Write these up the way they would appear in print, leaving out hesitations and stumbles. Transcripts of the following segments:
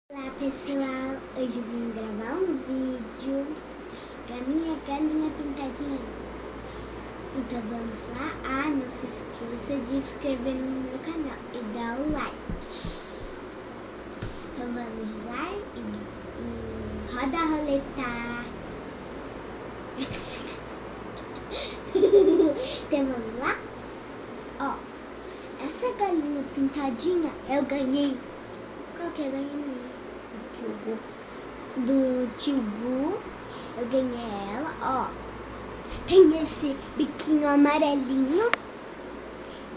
Olá pessoal, hoje eu vim gravar um vídeo da minha galinha pintadinha. Então vamos lá. Não se esqueça de se inscrever no meu canal e dar o like. Então vamos lá e roda a roleta. Então vamos lá? Essa galinha pintadinha eu ganhei. Qual que eu ganhei? Do tio Gu. Eu ganhei ela, tem esse biquinho amarelinho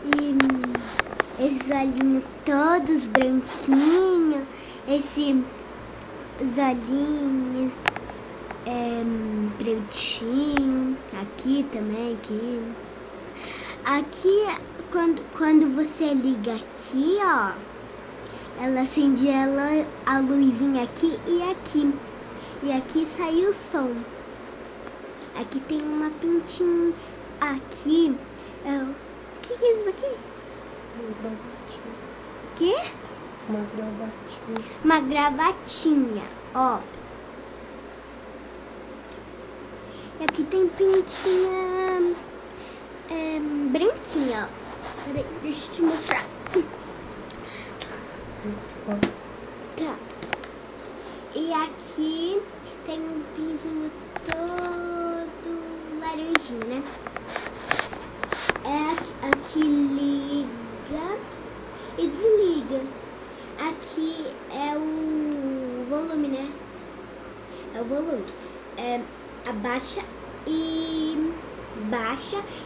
e esses olhinhos todos branquinhos, os olhinhos pretinho, aqui também, aqui quando você liga aqui, ela acende a luzinha aqui e aqui. E aqui sai o som. Aqui tem uma pintinha. Aqui o que é isso aqui? Uma gravatinha. O quê? Uma gravatinha. Uma gravatinha, E aqui tem pintinha branquinha, Peraí, deixa eu te mostrar. Tá. E aqui tem um pinzinho todo laranjinho, né? Aqui liga e desliga. Aqui é o volume, né? É o volume. Abaixa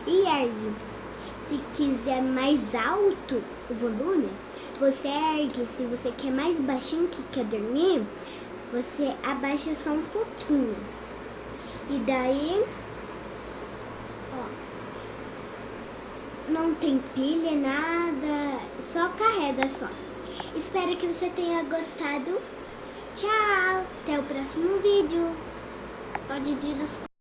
e ergue. Se quiser mais alto o volume, você ergue. Se você quer mais baixinho, que quer dormir, você abaixa só um pouquinho. E daí, não tem pilha, nada, só carrega só. Espero que você tenha gostado. Tchau, até o próximo vídeo. Pode dizer.